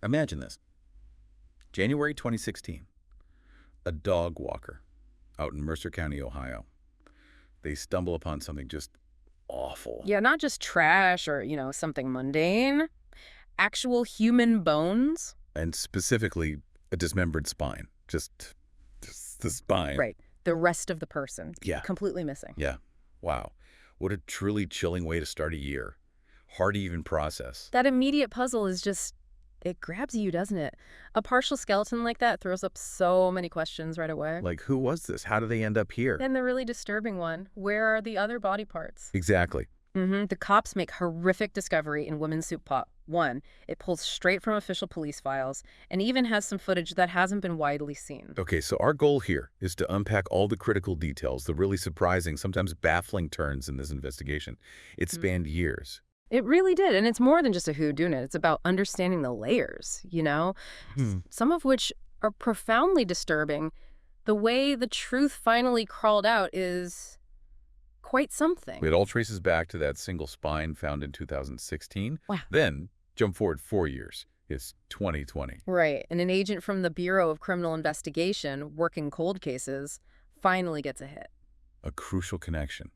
Imagine this. January 2016. A dog walker out in Mercer County, Ohio. They stumble upon something just awful. Yeah, not just trash or, something mundane. Actual human bones. And specifically, a dismembered spine. Just the spine. Right. The rest of the person. Yeah. Completely missing. Yeah. Wow. What a truly chilling way to start a year. Hard to even process. That immediate puzzle is just, it grabs you, doesn't it? A partial skeleton like that throws up so many questions right away. Like, who was this? How did they end up here? And the really disturbing one, where are the other body parts? Exactly. The cops make horrific discovery in Women's Soup Pot 1. It pulls straight from official police files and even has some footage that hasn't been widely seen. Okay, so our goal here is to unpack all the critical details, the really surprising, sometimes baffling turns in this investigation. It spanned years. It really did, and it's more than just a whodunit. It's about understanding the layers, some of which are profoundly disturbing. The way the truth finally crawled out is quite something. It all traces back to that single spine found in 2016. Wow. Then, jump forward 4 years. It's 2020. Right, and an agent from the Bureau of Criminal Investigation, working cold cases, finally gets a hit. A crucial connection.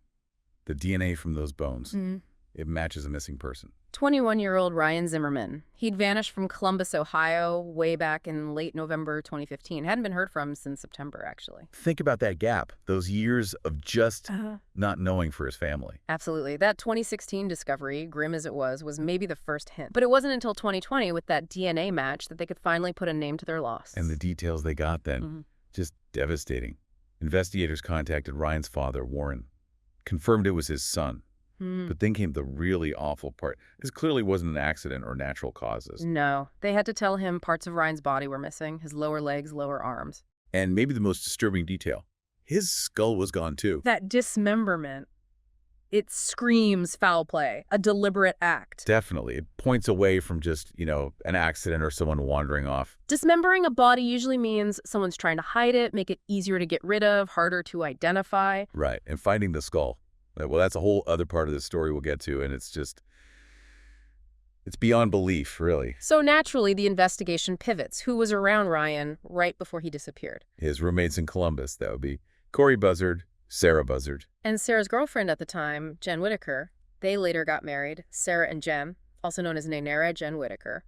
The DNA from those bones. It matches a missing person. 21-year-old Ryan Zimmerman. He'd vanished from Columbus, Ohio, way back in late November 2015. Hadn't been heard from since September, actually. Think about that gap, those years of just not knowing for his family. Absolutely. That 2016 discovery, grim as it was maybe the first hint. But it wasn't until 2020 with that DNA match that they could finally put a name to their loss. And the details they got then, just devastating. Investigators contacted Ryan's father, Warren, confirmed it was his son. But then came the really awful part. This clearly wasn't an accident or natural causes. No. They had to tell him parts of Ryan's body were missing, his lower legs, lower arms. And maybe the most disturbing detail, his skull was gone too. That dismemberment, it screams foul play, a deliberate act. Definitely. It points away from just, an accident or someone wandering off. Dismembering a body usually means someone's trying to hide it, make it easier to get rid of, harder to identify. Right. And finding the skull. Well, that's a whole other part of the story we'll get to, and it's beyond belief, really. So naturally, the investigation pivots. Who was around Ryan right before he disappeared? His roommates in Columbus, that would be Corey Buzzard, Sarah Buzzard. And Sarah's girlfriend at the time, Jen Whitaker. They later got married, Sarah and Jen, also known as Naira, Jen Whitaker.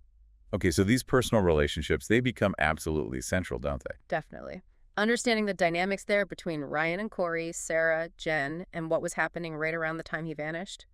Okay, so these personal relationships, they become absolutely central, don't they? Definitely. Understanding the dynamics there between Ryan and Corey, Sarah, Jen, and what was happening right around the time he vanished,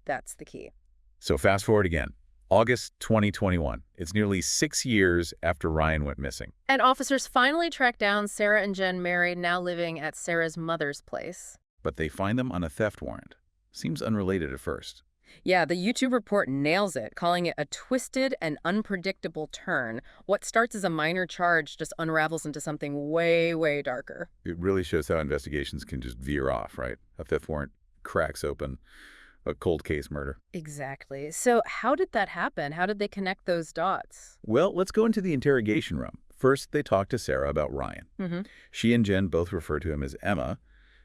that's the key. So fast forward again. August 2021. It's nearly 6 years after Ryan went missing. And officers finally track down Sarah and Jen, married, now living at Sarah's mother's place. But they find them on a theft warrant. Seems unrelated at first. Yeah, the YouTube report nails it, calling it a twisted and unpredictable turn. What starts as a minor charge just unravels into something way, way darker. It really shows how investigations can just veer off, right? A theft warrant cracks open a cold case murder. Exactly. So how did that happen? How did they connect those dots? Well, let's go into the interrogation room. First, they talked to Sarah about Ryan. She and Jen both refer to him as Emma,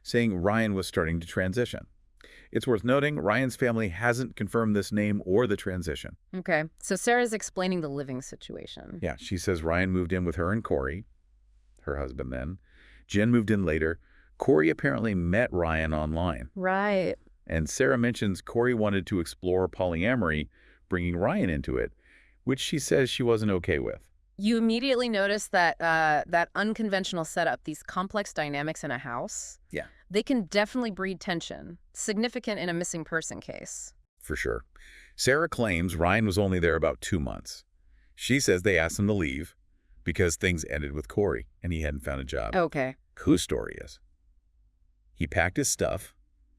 saying Ryan was starting to transition. It's worth noting, Ryan's family hasn't confirmed this name or the transition. Okay, so Sarah's explaining the living situation. Yeah, she says Ryan moved in with her and Corey, her husband then. Jen moved in later. Corey apparently met Ryan online. Right. And Sarah mentions Corey wanted to explore polyamory, bringing Ryan into it, which she says she wasn't okay with. You immediately notice that that unconventional setup, these complex dynamics in a house, Yeah. they can definitely breed tension, significant in a missing person case. For sure. Sarah claims Ryan was only there about 2 months. She says they asked him to leave because things ended with Corey and he hadn't found a job. Okay. Whose story is? He packed his stuff,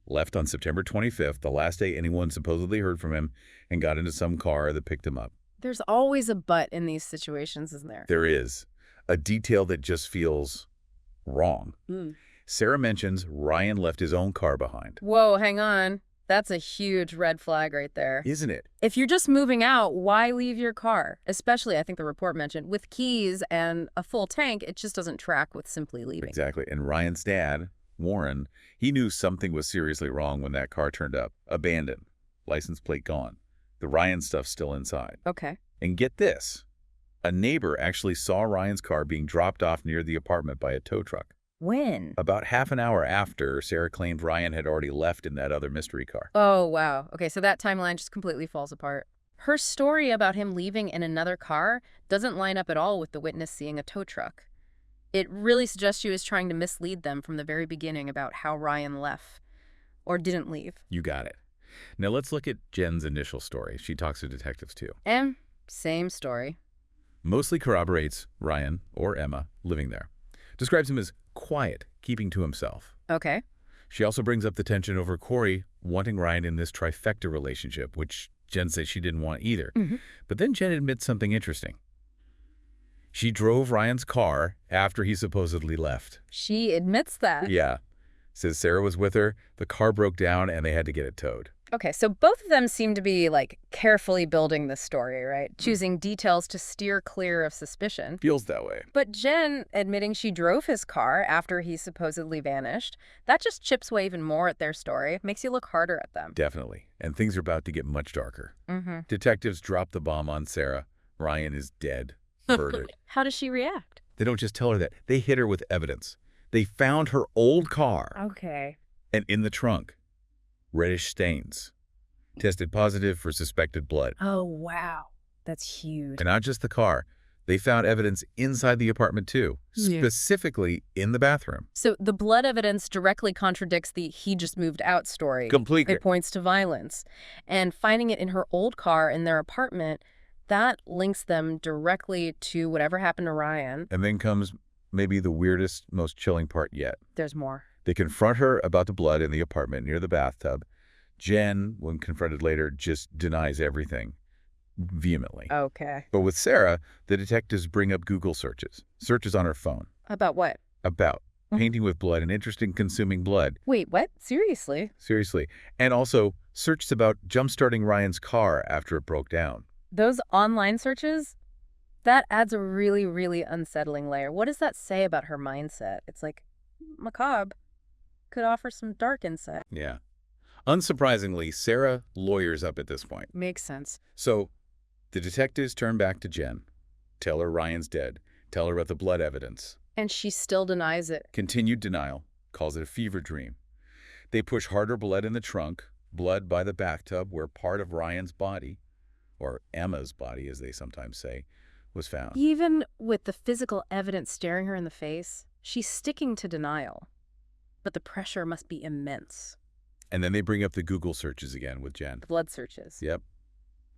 left on September 25th, the last day anyone supposedly heard from him, and got into some car that picked him up. There's always a but in these situations, isn't there? There is. A detail that just feels wrong. Sarah mentions Ryan left his own car behind. Whoa, hang on. That's a huge red flag right there. Isn't it? If you're just moving out, why leave your car? Especially, I think the report mentioned, with keys and a full tank, it just doesn't track with simply leaving. Exactly. And Ryan's dad, Warren, he knew something was seriously wrong when that car turned up. Abandoned. License plate gone. The Ryan stuff's still inside. Okay. And get this. A neighbor actually saw Ryan's car being dropped off near the apartment by a tow truck. When? About half an hour after, Sarah claimed Ryan had already left in that other mystery car. Oh, wow. Okay, so that timeline just completely falls apart. Her story about him leaving in another car doesn't line up at all with the witness seeing a tow truck. It really suggests she was trying to mislead them from the very beginning about how Ryan left. Or didn't leave. You got it. Now let's look at Jen's initial story. She talks to detectives too. Same story. Mostly corroborates Ryan, or Emma, living there. Describes him as quiet, keeping to himself. Okay. She also brings up the tension over Corey wanting Ryan in this trifecta relationship, which Jen says she didn't want either. But then Jen admits something interesting. She drove Ryan's car after he supposedly left. She admits that. Yeah. Says Sarah was with her, the car broke down, and they had to get it towed. Okay, so both of them seem to be, carefully building this story, right? Choosing details to steer clear of suspicion. Feels that way. But Jen admitting she drove his car after he supposedly vanished, that just chips away even more at their story. Makes you look harder at them. Definitely. And things are about to get much darker. Detectives drop the bomb on Sarah. Ryan is dead. Murdered. How does she react? They don't just tell her that. They hit her with evidence. They found her old car. Okay. And in the trunk, reddish stains. Tested positive for suspected blood. Oh, wow. That's huge. And not just the car. They found evidence inside the apartment too, specifically in the bathroom. So the blood evidence directly contradicts the he just moved out story. Completely. It points to violence. And finding it in her old car in their apartment, that links them directly to whatever happened to Ryan. And then comes maybe the weirdest, most chilling part yet. There's more. They confront her about the blood in the apartment near the bathtub. Jen, when confronted later, just denies everything vehemently. Okay. But with Sarah, the detectives bring up Google searches on her phone. About what? About painting with blood and interest in consuming blood. Wait, what? Seriously? Seriously. And also searches about jump-starting Ryan's car after it broke down. Those online searches, that adds a really, really unsettling layer. What does that say about her mindset? It's macabre. Could offer some dark insight. Yeah. Unsurprisingly, Sarah lawyers up at this point. Makes sense. So the detectives turn back to Jen, tell her Ryan's dead, tell her about the blood evidence. And she still denies it. Continued denial, calls it a fever dream. They push harder blood in the trunk, blood by the bathtub where part of Ryan's body, or Emma's body as they sometimes say, was found. Even with the physical evidence staring her in the face, she's sticking to denial. But the pressure must be immense. And then they bring up the Google searches again with Jen. Blood searches. Yep.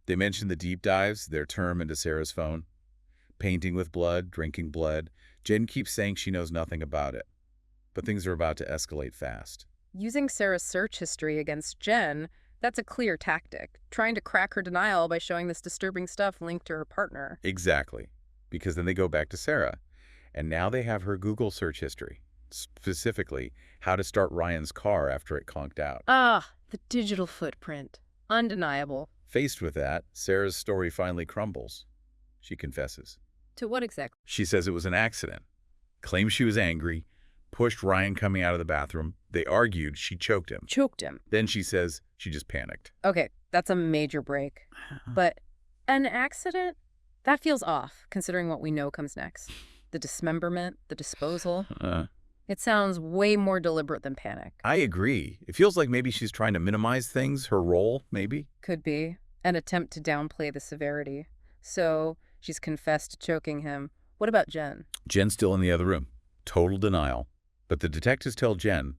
They mention the deep dives, their term into Sarah's phone. Painting with blood, drinking blood. Jen keeps saying she knows nothing about it. But things are about to escalate fast. Using Sarah's search history against Jen, that's a clear tactic. Trying to crack her denial by showing this disturbing stuff linked to her partner. Exactly. Because then they go back to Sarah. And now they have her Google search history. Specifically, how to start Ryan's car after it conked out. Ah, the digital footprint. Undeniable. Faced with that, Sarah's story finally crumbles. She confesses. To what exactly? She says it was an accident. Claims she was angry, pushed Ryan coming out of the bathroom. They argued, she choked him. Choked him. Then she says she just panicked. Okay, that's a major break. But an accident? That feels off, considering what we know comes next. The dismemberment, the disposal. It sounds way more deliberate than panic. I agree. It feels like maybe she's trying to minimize things, her role, maybe. Could be. An attempt to downplay the severity. So she's confessed to choking him. What about Jen? Jen's still in the other room. Total denial. But the detectives tell Jen,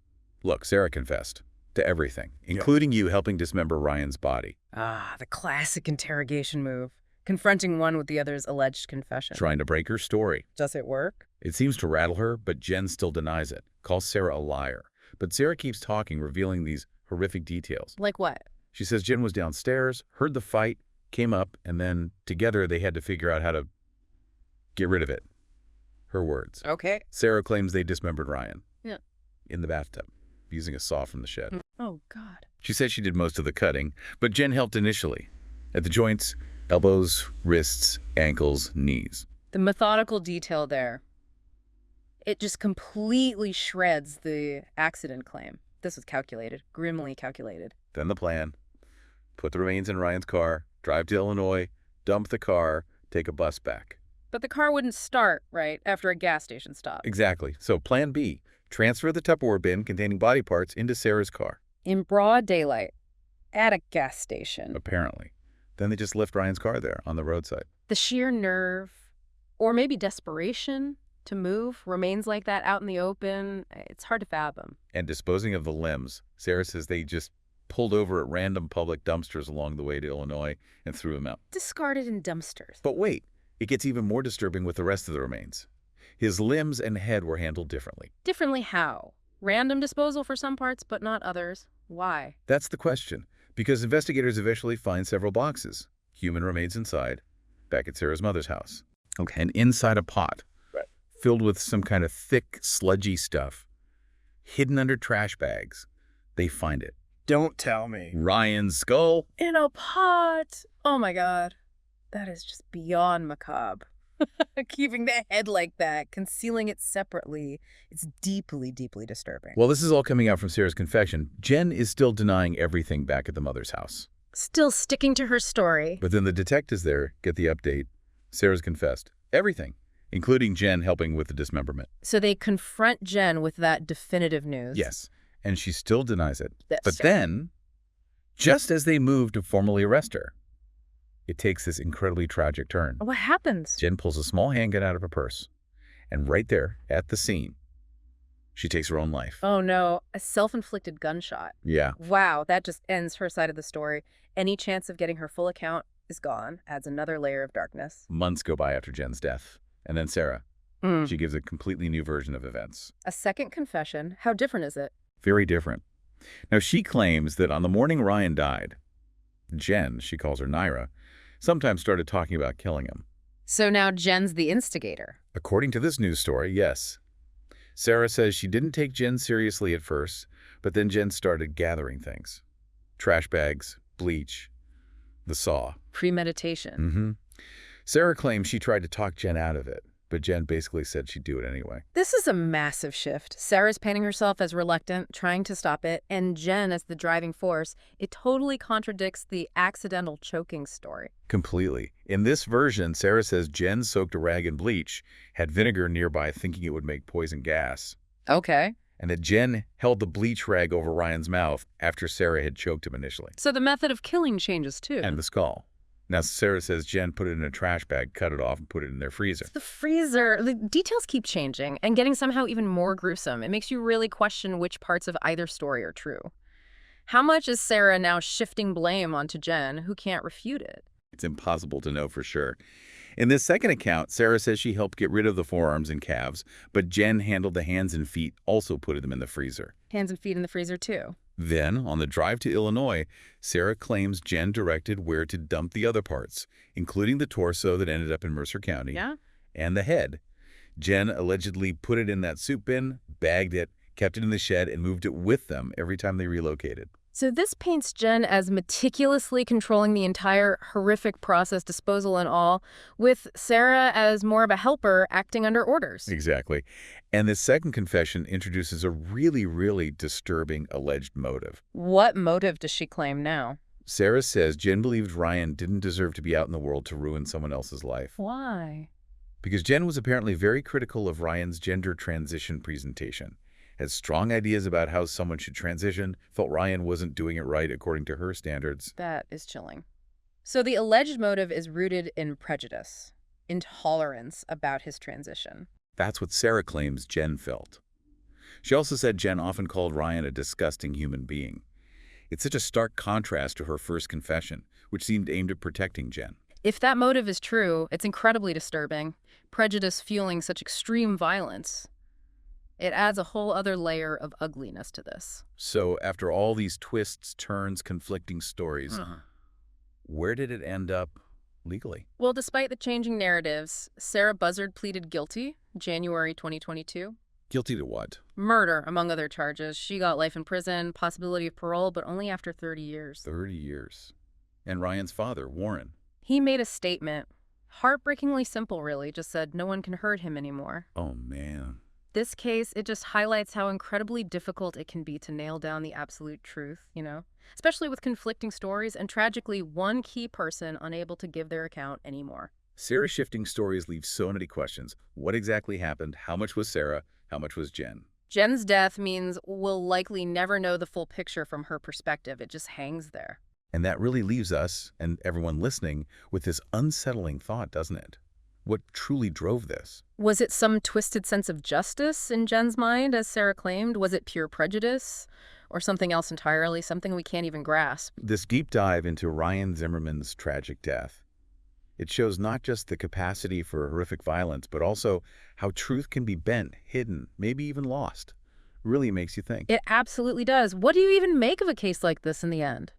look, Sarah confessed to everything, including you helping dismember Ryan's body. Ah, the classic interrogation move. Confronting one with the other's alleged confession. Trying to break her story. Does it work? It seems to rattle her, but Jen still denies it, calls Sarah a liar. But Sarah keeps talking, revealing these horrific details. Like what? She says Jen was downstairs, heard the fight, came up, and then together they had to figure out how to get rid of it. Her words. Okay. Sarah claims they dismembered Ryan. Yeah. In the bathtub, using a saw from the shed. Oh, God. She says she did most of the cutting, but Jen helped initially. At the joints, elbows, wrists, ankles, knees. The methodical detail there. It just completely shreds the accident claim. This was calculated, grimly calculated. Then the plan. Put the remains in Ryan's car, drive to Illinois, dump the car, take a bus back. But the car wouldn't start, right, after a gas station stop. Exactly. So plan B, transfer the Tupperware bin containing body parts into Sarah's car. In broad daylight, at a gas station. Apparently. Then they just left Ryan's car there on the roadside. The sheer nerve, or maybe desperation, to move remains like that out in the open. It's hard to fathom. And disposing of the limbs, Sarah says they just pulled over at random public dumpsters along the way to Illinois and threw them out. Discarded in dumpsters. But wait, it gets even more disturbing with the rest of the remains. His limbs and head were handled differently. Differently how? Random disposal for some parts, but not others. Why? That's the question, because investigators eventually find several boxes. Human remains inside, back at Sarah's mother's house. Okay. And inside a pot, filled with some kind of thick, sludgy stuff, hidden under trash bags, they find it. Don't tell me. Ryan's skull. In a pot! Oh my god. That is just beyond macabre. Keeping the head like that, concealing it separately, it's deeply, deeply disturbing. Well, this is all coming out from Sarah's confession. Jen is still denying everything back at the mother's house. Still sticking to her story. But then the detectives there get the update. Sarah's confessed everything, including Jen helping with the dismemberment. So they confront Jen with that definitive news. Yes, and she still denies it. That's But then, just as they move to formally arrest her, it takes this incredibly tragic turn. What happens? Jen pulls a small handgun out of her purse, and right there, at the scene, she takes her own life. Oh no, a self-inflicted gunshot. Yeah. Wow, that just ends her side of the story. Any chance of getting her full account is gone, adds another layer of darkness. Months go by after Jen's death. And then Sarah, she gives a completely new version of events. A second confession. How different is it? Very different. Now, she claims that on the morning Ryan died, Jen, she calls her Naira, sometimes started talking about killing him. So now Jen's the instigator. According to this news story, yes. Sarah says she didn't take Jen seriously at first, but then Jen started gathering things. Trash bags, bleach, the saw. Premeditation. Sarah claims she tried to talk Jen out of it, but Jen basically said she'd do it anyway. This is a massive shift. Sarah's painting herself as reluctant, trying to stop it, and Jen as the driving force. It totally contradicts the accidental choking story. Completely. In this version, Sarah says Jen soaked a rag in bleach, had vinegar nearby thinking it would make poison gas, Okay. and that Jen held the bleach rag over Ryan's mouth after Sarah had choked him initially. So the method of killing changes too. And the skull. Now, Sarah says Jen put it in a trash bag, cut it off, and put it in their freezer. The freezer, the details keep changing and getting somehow even more gruesome. It makes you really question which parts of either story are true. How much is Sarah now shifting blame onto Jen, who can't refute it? It's impossible to know for sure. In this second account, Sarah says she helped get rid of the forearms and calves, but Jen handled the hands and feet, also put them in the freezer. Hands and feet in the freezer too. Then, on the drive to Illinois, Sarah claims Jen directed where to dump the other parts, including the torso that ended up in Mercer County and the head. Jen allegedly put it in that soup bin, bagged it, kept it in the shed, and moved it with them every time they relocated. So this paints Jen as meticulously controlling the entire horrific process, disposal and all, with Sarah as more of a helper acting under orders. Exactly. And this second confession introduces a really, really disturbing alleged motive. What motive does she claim now? Sarah says Jen believed Ryan didn't deserve to be out in the world to ruin someone else's life. Why? Because Jen was apparently very critical of Ryan's gender transition presentation. Had strong ideas about how someone should transition, felt Ryan wasn't doing it right according to her standards. That is chilling. So the alleged motive is rooted in prejudice, intolerance about his transition. That's what Sarah claims Jen felt. She also said Jen often called Ryan a disgusting human being. It's such a stark contrast to her first confession, which seemed aimed at protecting Jen. If that motive is true, it's incredibly disturbing. Prejudice fueling such extreme violence. It adds a whole other layer of ugliness to this. So after all these twists, turns, conflicting stories, where did it end up legally? Well, despite the changing narratives, Sarah Buzzard pleaded guilty, January 2022. Guilty to what? Murder, among other charges. She got life in prison, possibility of parole, but only after 30 years. 30 years. And Ryan's father, Warren. He made a statement. Heartbreakingly simple, really. Just said no one can hurt him anymore. Oh, man. This case, it just highlights how incredibly difficult it can be to nail down the absolute truth, you know? Especially with conflicting stories and, tragically, one key person unable to give their account anymore. Sarah's shifting stories leave so many questions. What exactly happened? How much was Sarah? How much was Jen? Jen's death means we'll likely never know the full picture from her perspective. It just hangs there. And that really leaves us, and everyone listening, with this unsettling thought, doesn't it? What truly drove this? Was it some twisted sense of justice in Jen's mind, as Sarah claimed? Was it pure prejudice? Or something else entirely, something we can't even grasp? This deep dive into Ryan Zimmerman's tragic death. It shows not just the capacity for horrific violence, but also how truth can be bent, hidden, maybe even lost. Really makes you think. It absolutely does. What do you even make of a case like this in the end?